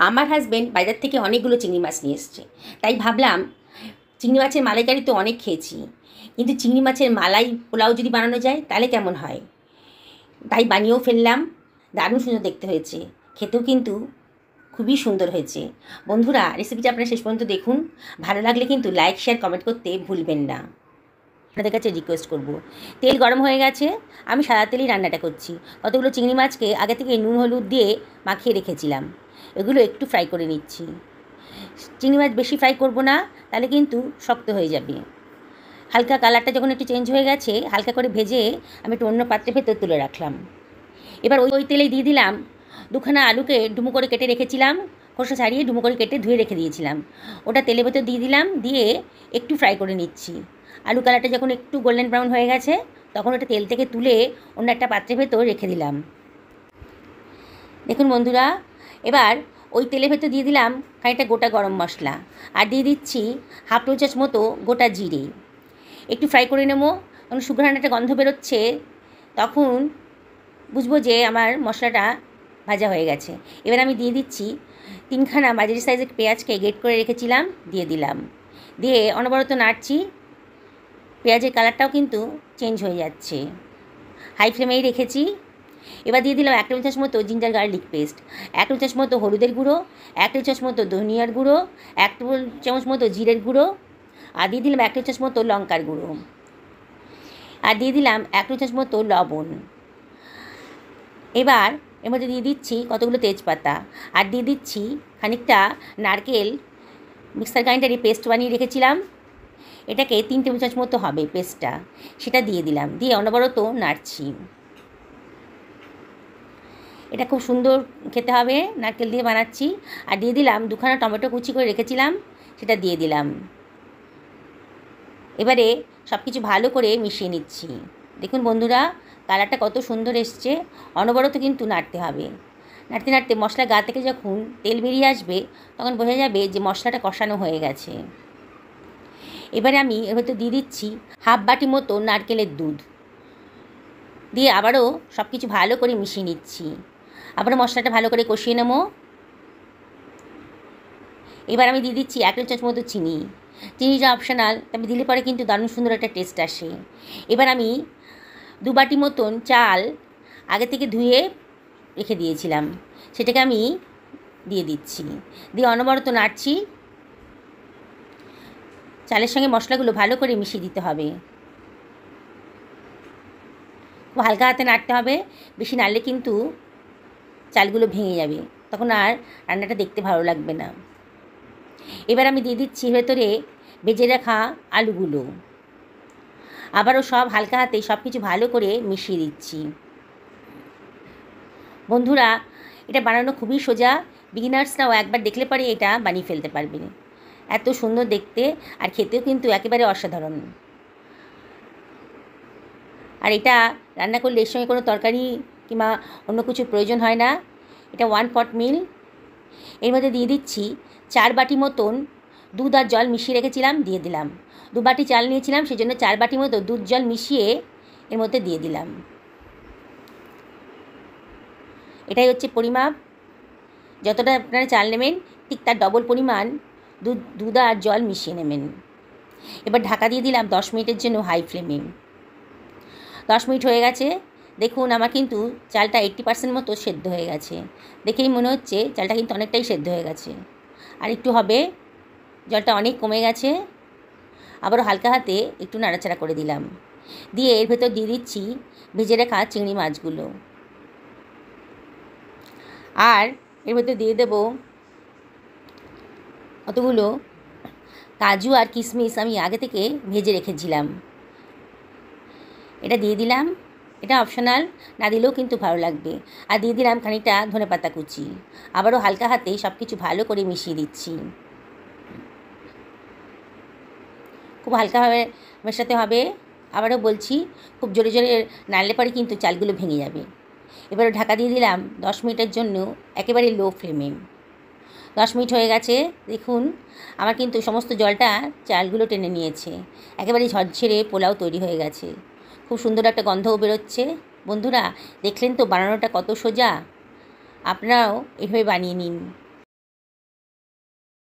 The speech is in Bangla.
আমার হাজব্যান্ড বাজার থেকে অনেকগুলো চিংড়ি মাছ নিয়ে এসছে, তাই ভাবলাম চিংড়ি মাছের মালাইকারি তো অনেক খেয়েছি, কিন্তু চিংড়ি মাছের মালাই পোলাও যদি বানানো যায় তাহলে কেমন হয়। তাই বানিয়েও ফেললাম। দারুণ সুন্দর দেখতে হয়েছে, খেতেও কিন্তু খুবই সুন্দর হয়েছে। বন্ধুরা, রেসিপিটা আপনারা শেষ পর্যন্ত দেখুন। ভালো লাগলে কিন্তু লাইক শেয়ার কমেন্ট করতে ভুলবেন না। আপনাদের কাছে রিকোয়েস্ট করব। তেল গরম হয়ে গেছে, আমি সাদা তেলেই রান্নাটা করছি। কতগুলো চিংড়ি মাছকে আগে থেকে নুন হলুদ দিয়ে মাখিয়ে রেখেছিলাম, এগুলো একটু ফ্রাই করে নিচ্ছি। চিংড়ি মাছ বেশি ফ্রাই করব না, তাহলে কিন্তু শক্ত হয়ে যাবে। হালকা কালারটা যখন একটু চেঞ্জ হয়ে গেছে, হালকা করে ভেজে আমি একটু অন্য পাত্রে ভেতর তুলে রাখলাম। এবার ওই তেলেই দিয়ে দিলাম দুখানা আলুকে ডুমো করে কেটে রেখেছিলাম, খোসা ছাড়িয়ে ডুমো করে কেটে ধুয়ে রেখে দিয়েছিলাম। ওটা তেলের ভেতর দিয়ে দিলাম, দিয়ে একটু ফ্রাই করে নিচ্ছি। আলু কালারটা যখন একটু গোল্ডেন ব্রাউন হয়ে গেছে, তখন ওটা তেল থেকে তুলে অন্য একটা পাত্রের ভেতর রেখে দিলাম। দেখুন বন্ধুরা, এবার ওই তেলের ভেতর দিয়ে দিলাম খানিকটা গোটা গরম মশলা, আর দিয়ে দিচ্ছি হাফ টেবিল চামচ মতো গোটা জিরে। একটু ফ্রাই করে নেবো, যখন সুগন্ধ একটা গন্ধ বেরোচ্ছে তখন বুঝবো যে আমার মশলাটা ভাজা হয়ে গেছে। এবার আমি দিয়ে দিচ্ছি তিনখানা মাঝারি সাইজের পেঁয়াজকে গ্রেট করে রেখেছিলাম, দিয়ে দিলাম। দিয়ে অনবরত নাড়ছি, পেঁয়াজের কালারটাও কিন্তু চেঞ্জ হয়ে যাচ্ছে। হাই ফ্লেমেই রেখেছি। এবার দিয়ে দিলাম 1 টেবিল চামচ মতো জিঞ্জার গার্লিক পেস্ট, 1 টেবিল চামচ মতো হলুদের গুঁড়ো, 1 টেবিল চামচ মতো ধনিয়ার গুঁড়ো, 1 টেবিল চামচ মতো জিরের গুঁড়ো, আর দিয়ে দিলাম 1 টেবিল চামচ মতো লঙ্কার গুঁড়ো, আর দিয়ে দিলাম 1 টেবিল চামচ মতো লবণ। এবার এর মধ্যে দিয়ে দিচ্ছি কতগুলো তেজপাতা, আর দিয়ে দিচ্ছি খানিকটা নারকেল মিক্সার গ্রাইন্ডারে পেস্ট বানিয়ে রেখেছিলাম। এটাকে 3 টেবিল চামচ মতো হবে পেস্টটা, সেটা দিয়ে দিলাম। দিয়ে অনবরত নাড়ছি। এটা খুব সুন্দর খেতে হবে, নারকেল দিয়ে বানাচ্ছি। আর দিয়ে দিলাম দুখানা টমেটো কুচি করে রেখেছিলাম, সেটা দিয়ে দিলাম। এবারে সব কিছু ভালো করে মিশিয়ে নিচ্ছি। দেখুন বন্ধুরা, কালারটা কত সুন্দর এসছে। অনবরত কিন্তু নাড়তে হবে। নাড়তে নাড়তে মশলা গা থেকে যখন তেল বেরিয়ে আসবে, তখন বোঝা যাবে যে মশলাটা কষানো হয়ে গেছে। এবারে আমি এর ভেতর দিয়ে দিচ্ছি হাফ বাটি মতো নারকেলের দুধ, দিয়ে আবারও সব কিছু ভালো করে মিশিয়ে নিচ্ছি। আবারও মশলাটা ভালো করে কষিয়ে নেব। এবার আমি দিয়ে দিচ্ছি 1 টেবিল চামচ মতো চিনি। চিনিটা অপশনাল, তবে দিলে পরে কিন্তু দারুণ সুন্দর একটা টেস্ট আসে। এবার আমি 2 বাটি মতন চাল আগে থেকে ধুয়ে রেখে দিয়েছিলাম, সেটাকে আমি দিয়ে দিচ্ছি। দিয়ে অনবরত নাড়ছি। চালের সঙ্গে মশলাগুলো ভালো করে মিশিয়ে দিতে হবে। খুব হালকা হাতে নাড়তে হবে, বেশি নাড়লে কিন্তু চালগুলো ভেঙে যাবে, তখন আর রান্নাটা দেখতে ভালো লাগবে না। এবার আমি দিয়ে দিচ্ছি ভেতরে ভেজে রাখা আলুগুলো। আবারও সব হালকা হাতে সব কিছু ভালো করে মিশিয়ে দিচ্ছি। বন্ধুরা, এটা বানানো খুবই সোজা, বিগিনার্সরাও একবার দেখলে পরে এটা বানিয়ে ফেলতে পারবেন। এত সুন্দর দেখতে, আর খেতেও কিন্তু একেবারে অসাধারণ। আর এটা রান্না করলে এর সঙ্গে কোনো তরকারি কিংবা অন্য কিছু প্রয়োজন হয় না। এটা 1 পট মিল। এর মধ্যে দিয়ে দিচ্ছি 4 বাটি মতন দুধ আর জল মিশিয়ে রেখেছিলাম, দিয়ে দিলাম। 2 বাটি চাল নিয়েছিলাম, সেই জন্য 4 বাটি মতো দুধ জল মিশিয়ে এর মধ্যে দিয়ে দিলাম। এটাই হচ্ছে পরিমাপ। যতটা আপনারা চাল নেবেন ঠিক তার ডবল পরিমাণ দুধ আর জল মিশিয়ে নেবেন। এবার ঢাকা দিয়ে দিলাম 10 মিনিটের জন্য হাই ফ্লেমে। 10 মিনিট হয়ে গেছে। দেখুন আমার কিন্তু চালটা 80% মতো সেদ্ধ হয়ে গেছে। দেখেই মনে হচ্ছে চালটা কিন্তু অনেকটাই সেদ্ধ হয়ে গেছে। আর একটু হবে, জলটা অনেক কমে গেছে। আবারও হালকা হাতে একটু নাড়াচাড়া করে দিলাম। দিয়ে এর ভেতর দিয়ে দিচ্ছি ভেজে রাখা চিংড়ি মাছগুলো, আর এর ভেতর দিয়ে দেব কতগুলো কাজু আর কিশমিশ আমি আগে থেকে ভেজে রেখেছিলাম, এটা দিয়ে দিলাম। এটা অপশনাল, না দিলেও কিন্তু ভালো লাগবে। আর দিয়ে দিলাম খানিকটা ধনেপাতা কুচি। আবারও হালকা হাতে সব কিছু ভালো করে মিশিয়ে দিচ্ছি। খুব হালকাভাবে মেশাতে হবে। আবারও বলছি, খুব জোরে জোরে নাড়লে পরে কিন্তু চালগুলো ভেঙে যাবে। এবারে ঢাকা দিয়ে দিলাম 10 মিনিটের জন্য একেবারে লো ফ্লেমে। 10 মিনিট হয়ে গেছে। দেখুন আমার কিন্তু সমস্ত জলটা চালগুলো টেনে নিয়েছে। একেবারে ঝরঝরে পোলাও তৈরি হয়ে গেছে। খুব সুন্দর একটা গন্ধও বেরোচ্ছে। বন্ধুরা, দেখলেন তো বানানোটা কত সোজা। আপনারাও এভাবে বানিয়ে নিন।